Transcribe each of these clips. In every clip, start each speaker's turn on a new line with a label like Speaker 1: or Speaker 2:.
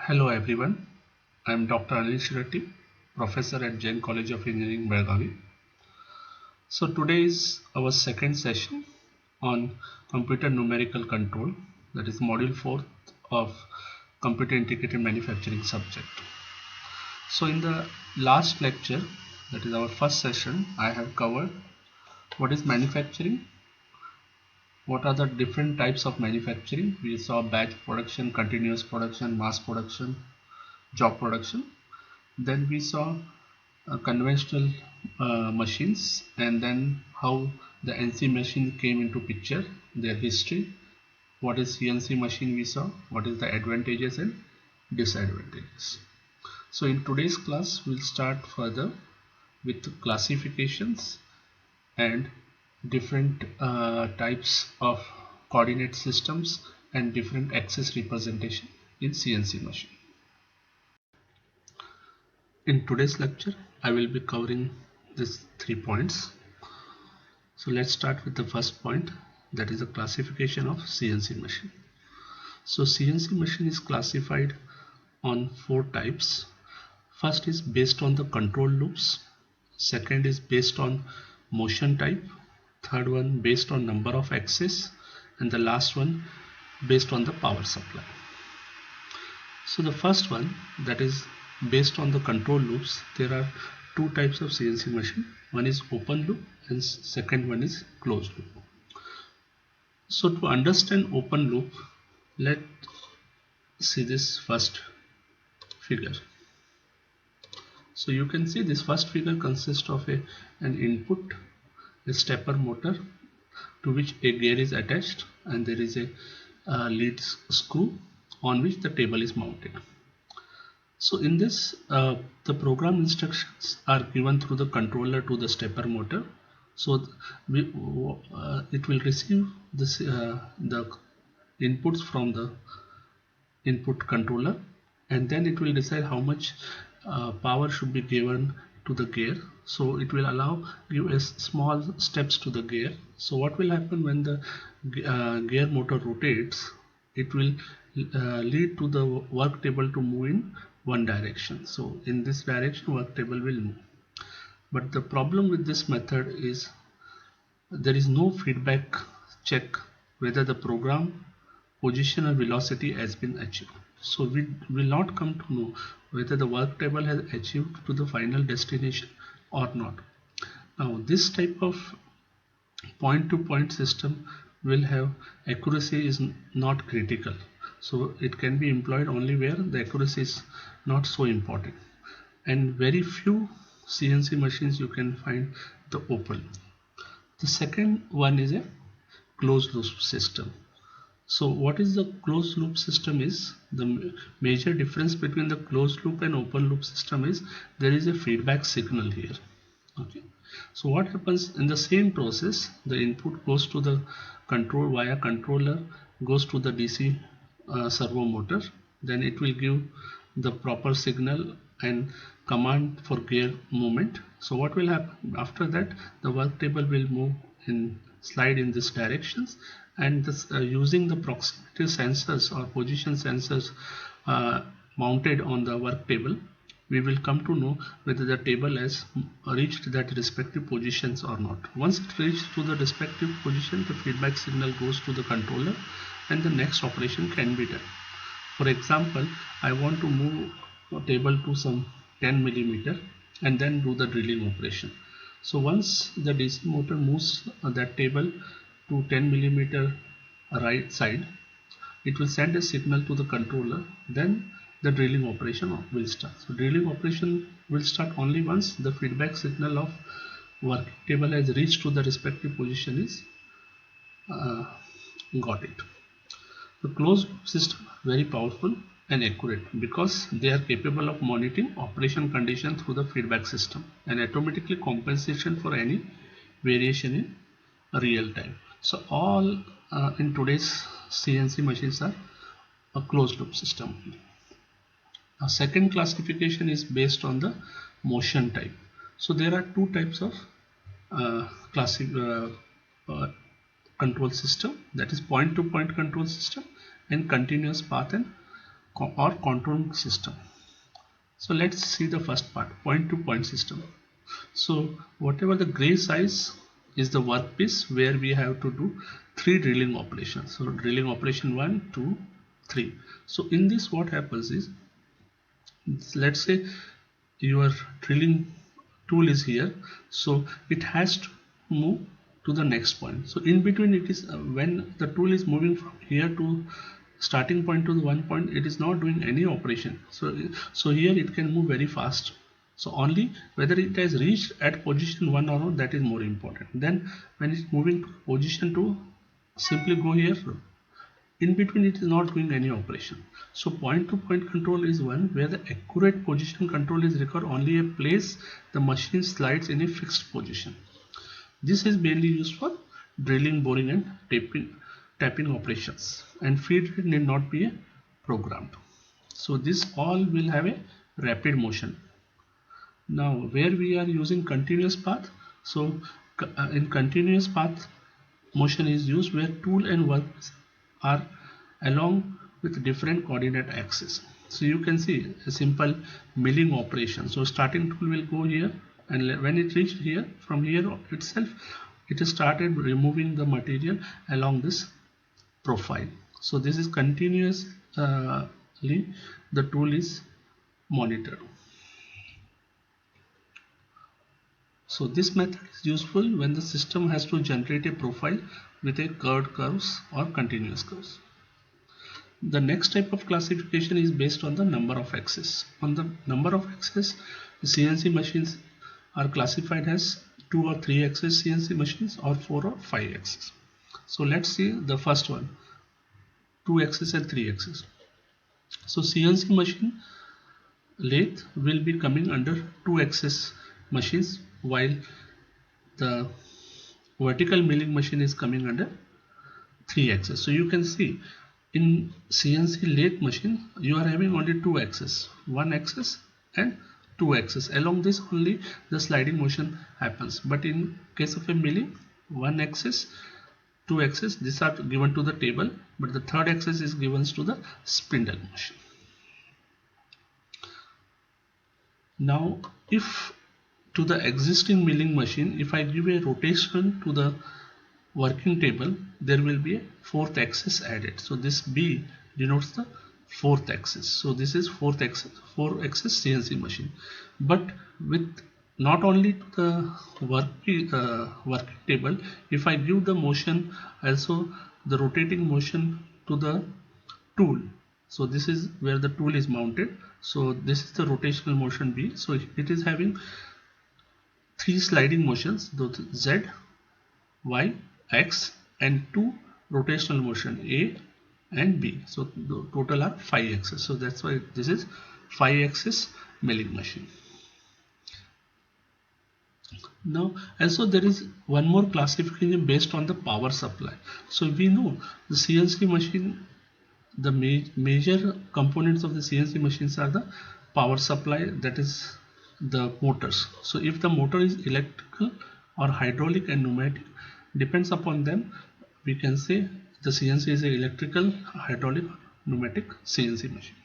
Speaker 1: Hello everyone, I am Dr. Anil Shirati, Professor at Jain College of Engineering, Belgavi. So today is our second session on computer numerical control, that is module 4 of computer integrated manufacturing subject. So in the last lecture, that is our first session, I have covered what is manufacturing, what are the different types of manufacturing. We saw batch production, continuous production, mass production, job production. Then we saw conventional machines, and then how the NC machine came into picture, their history, what is CNC machine we saw, what is the advantages and disadvantages. So in today's class we'll start further with classifications and different types of coordinate systems and different axis representation in CNC machine. In today's lecture I will be covering these 3 points. So let's start with the first point, that is the classification of CNC machine. So CNC machine is classified on 4 types. First is based on the control loops, second is based on motion type, third one based on number of axes, and the last one based on the power supply. So the first one, that is based on the control loops, there are 2 types of CNC machine. One is open loop and second one is closed loop. So to understand open loop, let's see this first figure. So you can see this first figure consists of an input, a stepper motor to which a gear is attached, and there is a lead screw on which the table is mounted. So in this the program instructions are given through the controller to the stepper motor. So it will receive this the inputs from the input controller, and then it will decide how much power should be given to the gear. So it will give a small steps to the gear. So what will happen when the gear motor rotates, it will lead to the work table to move in one direction. So in this direction work table will move. But the problem with this method is there is no feedback check whether the program position or velocity has been achieved. So we will not come to know whether the work table has achieved to the final destination or not. Now this type of point to point system will have accuracy is not critical. So it can be employed only where the accuracy is not so important. And very few CNC machines you can find the open. The second one is a closed loop system. So what is the closed loop system is, the major difference between the closed loop and open loop system is there is a feedback signal here. Okay. So what happens in the same process, the input goes to the control via controller, goes to the DC servo motor, then it will give the proper signal and command for gear movement. So what will happen after that, the work table will move in slide in this directions, and this, using the proximity sensors or position sensors mounted on the work table, we will come to know whether the table has reached that respective positions or not. Once it reaches to the respective position, the feedback signal goes to the controller and the next operation can be done. For example, I want to move a table to some 10 millimeter and then do the drilling operation. So once the DC motor moves that table to 10 millimeter right side, it will send a signal to the controller, then the drilling operation will start. So drilling operation will start only once the feedback signal of working table has reached to the respective position is got it. The closed system very powerful and accurate because they are capable of monitoring operation condition through the feedback system and automatically compensation for any variation in real time. So all in today's CNC machines are a closed loop system. A second classification is based on the motion type. So there are 2 types of control system, that is point to point control system and continuous path and or contouring system. So let's see the first part, point to point system. So whatever the gray size is the workpiece where we have to do 3 drilling operations. So drilling operation 1, 2, 3. So in this what happens is, let's say your drilling tool is here, so it has to move to the next point. So in between it is when the tool is moving from here to starting point to the one point, it is not doing any operation. So here it can move very fast. So only whether it has reached at position 1 or not, that is more important. Then when it's moving to position 2, simply go here. In between it is not doing any operation. So point to point control is one where the accurate position control is required only a place the machine slides in a fixed position. This is mainly used for drilling, boring and tapping operations, and feed rate need not be programmed. So this all will have a rapid motion. Now where we are using continuous path, so in continuous path motion is used where tool and work are along with different coordinate axes. So you can see a simple milling operation. So starting tool will go here, and when it reached here, from here itself it started removing the material along this profile. So this is continuously the tool is monitored. So this method is useful when the system has to generate a profile with a curved curves or continuous curves. The next type of classification is based on the number of axes. On the number of axes, the CNC machines are classified as 2 or 3 axis CNC machines or 4 or 5 axis. So let's see the first one, 2 axis and 3 axis. So CNC machine lathe will be coming under 2 axis machines, while the vertical milling machine is coming under 3 axis. So you can see in CNC lathe machine you are having only 2 axis, 1 axis and 2 axis. Along this only the sliding motion happens, but in case of a milling, 1 axis, 2 axis, these are given to the table, but the third axis is given to the spindle motion. Now if to the existing milling machine, if I give a rotation to the working table, there will be a 4th axis added. So this B denotes the 4th axis. So this is 4th axis, 4 axis CNC machine. But with not only to the working table, if I give the motion also the rotating motion to the tool. So this is where the tool is mounted. So this is the rotational motion B. So it is having 3 sliding motions, those Z, Y, X, and 2 rotational motion A and B. So the total are 5 axis. So that's why this is 5 axis milling machine. Now also there is one more classification based on the power supply. So we know the CNC machine, the major components of the CNC machines are the power supply, that is the motors. So if the motor is electrical or hydraulic and pneumatic, depends upon them, we can say the CNC is an electrical, hydraulic, pneumatic CNC machine.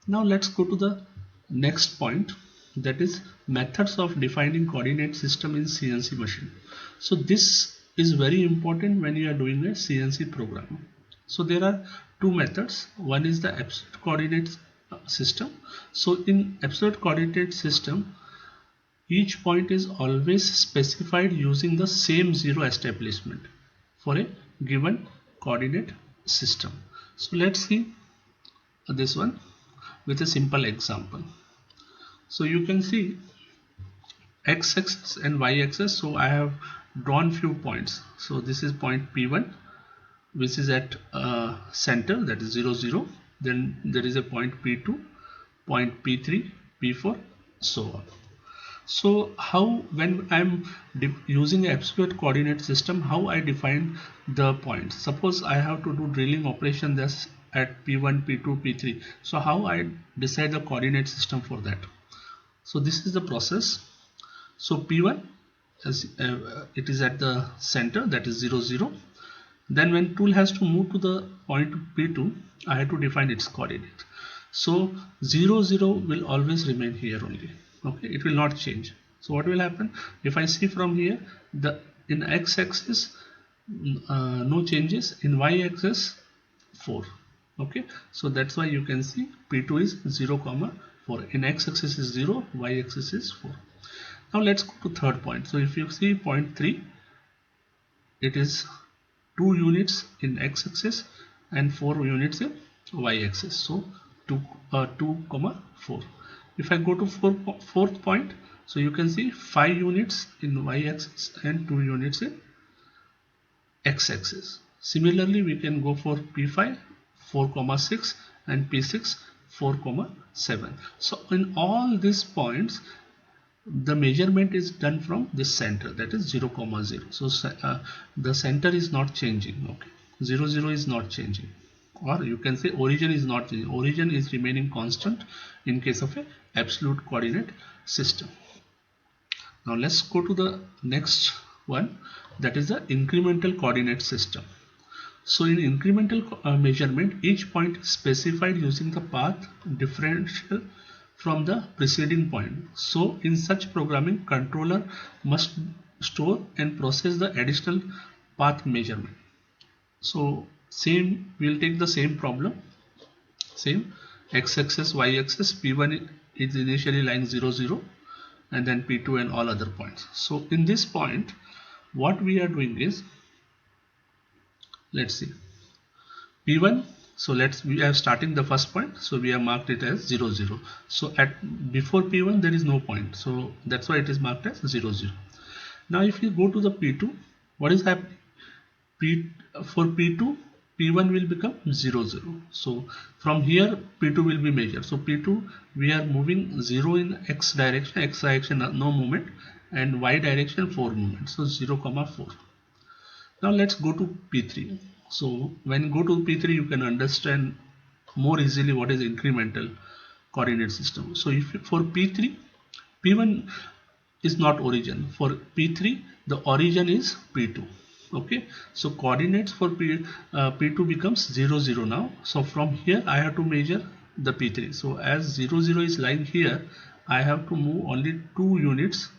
Speaker 1: Now let's go to the next point, that is methods of defining coordinate system in CNC machine. So this is very important when you are doing a CNC program. So there are 2 methods. One is the absolute coordinate system. So in absolute coordinate system, each point is always specified using the same 0 establishment for a given coordinate system. So let's see this one with a simple example. So you can see x-axis and y-axis. So I have drawn few points. So this is point P1, which is at center, that is 0, 0. Then there is a point P2, point P3, P4, so on. So how, when I'm using absolute coordinate system, how I define the points? Suppose I have to do drilling operation this at P1, P2, P3. So how I decide the coordinate system for that? So this is the process. So P1, as it is at the center, that is 0, 0. Then when tool has to move to the point P2, I have to define its coordinate. So 0 0 will always remain here only. Okay, it will not change. So what will happen if I see from here, the in x-axis no changes, in y-axis 4. Okay, so that's why you can see P2 is 0 comma 4. In x-axis is 0, y-axis is 4. Now let's go to third point. So if you see point 3, it is 2 units in x-axis and 4 units in y-axis. So 2 comma 4. If I go to fourth point, so you can see 5 units in y-axis and 2 units in x-axis. Similarly, we can go for P5 4 comma 6 and P6 4 comma 7. So in all these points, the measurement is done from this center, that is 0 comma 0. So the center is not changing. Okay, 0 0 is not changing, or you can say origin is not changing. Origin is remaining constant in case of a absolute coordinate system. Now let's go to the next one, that is the incremental coordinate system. So in incremental measurement, each point is specified using the path differential from the preceding point. So in such programming, controller must store and process the additional path measurement. So same, we'll take the same problem, same x-axis, y-axis, P1 is initially lying 0 0 and then P2 and all other points. So in this point, what we are doing is, let's see, P1, so we are starting the first point, so we have marked it as 0 0. So at before P1 there is no point, so that's why it is marked as 0 0. Now if you go to the P2, what is happening? For P2, P1 will become 0 0. So from here P2 will be measured. So P2, we are moving 0 in x direction no movement, and y direction 4 movement, so 0 comma 4. Now let's go to P3. So when you go to P3, you can understand more easily what is incremental coordinate system. So if for P3, P1 is not origin. For P3, the origin is P2. Okay, so coordinates for P2 becomes 0 0 now. So from here I have to measure the P3. So as 0 0 is lying here, I have to move only 2 units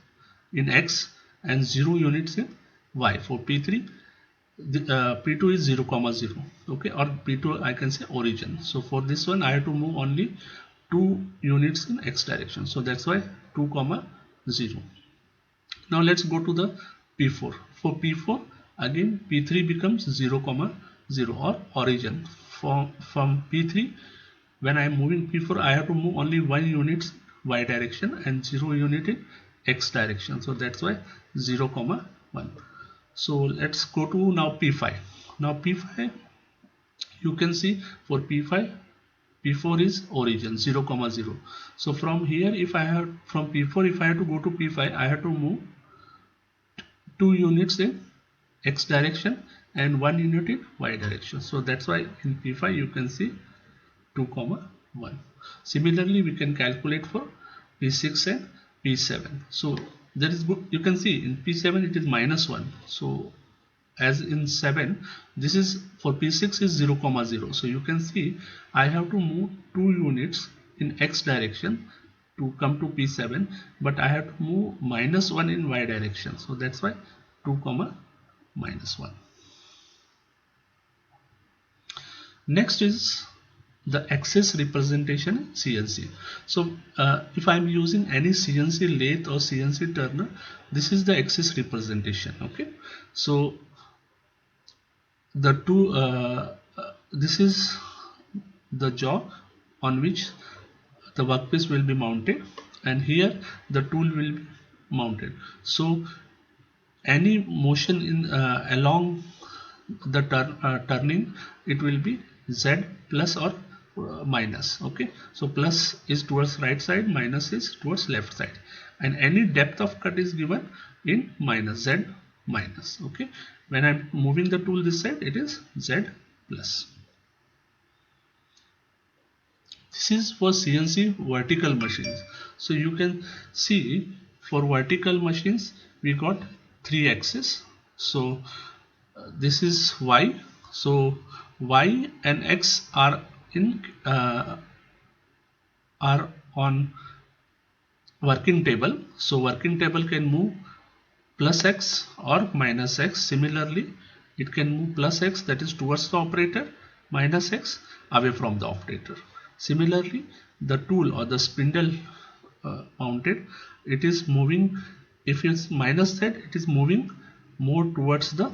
Speaker 1: in x and 0 units in y. For P3, P2 is 0 comma 0. Okay, or P2 I can say origin. So for this one I have to move only 2 units in x direction. So that's why 2 comma 0. Now let's go to the P4. For P4, again P3 becomes 0 comma 0 or origin. From P3, when I am moving P4, I have to move only 1 unit y direction and 0 unit in x direction. So that's why 0 comma 1. So let's go to now P5. Now P5, you can see for P5, P4 is origin 0 comma 0. So from here, if I have from P4, if I have to go to P5, I have to move 2 units in x direction and 1 unit in y direction. So that's why in P5 you can see 2 comma 1. Similarly, we can calculate for P6 and P7. So that is good. You can see in P7 it is -1. So as in 7, this is for P6 is 0 comma 0. So you can see I have to move 2 units in x direction to come to P7, but I have to move -1 in y direction. So that's why 2 comma -1. Next is the axis representation in CNC. So if I am using any CNC lathe or CNC turner, this is the axis representation. Okay, so the two this is the jaw on which the workpiece will be mounted, and here the tool will be mounted. So any motion in along the turning, it will be Z plus or minus. Okay, so plus is towards right side, minus is towards left side, and any depth of cut is given in minus, Z minus. Okay, when I'm moving the tool this side, it is Z plus. This is for CNC vertical machines. So you can see for vertical machines we got 3 axes. So this is y. So y and x are in are on working table. So working table can move plus x or minus x. Similarly, it can move plus x, that is towards the operator, minus x away from the operator. Similarly, the tool or the spindle mounted, it is moving, if it's minus z, it is moving more towards the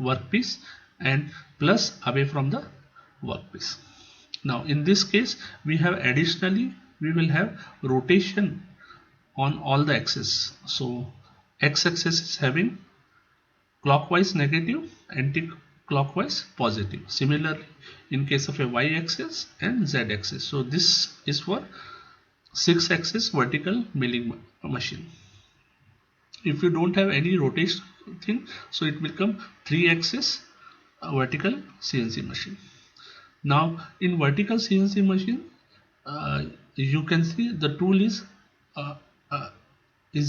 Speaker 1: workpiece and plus away from the workpiece. Now in this case, we have additionally, we will have rotation on all the axes. So x-axis is having clockwise negative, anti-clockwise positive. Similarly, in case of a y-axis and z-axis. So this is for 6-axis vertical milling machine. If you don't have any rotation thing, so it will become 3-axis vertical CNC machine. Now in vertical CNC machine, you can see the tool is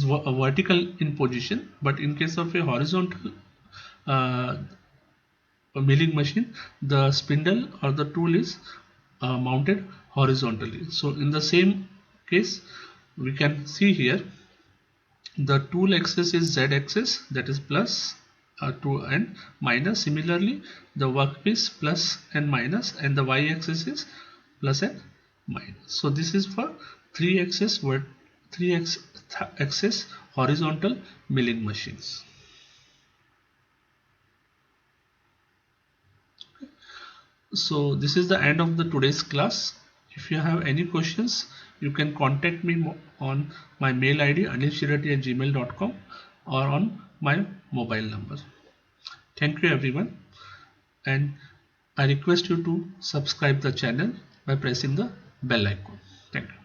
Speaker 1: vertical in position, but in case of a horizontal uh, milling machine, the spindle or the tool is mounted horizontally. So in the same case, we can see here the tool axis is z axis, that is plus to and minus. Similarly, the workpiece plus and minus, and the y axis is plus and minus. So this is for 3-axis horizontal milling machines. So this is the end of the today's class. If you have any questions, you can contact me on my mail ID anilshirati@gmail.com or on my mobile number. Thank you everyone, and I request you to subscribe the channel by pressing the bell icon. Thank you.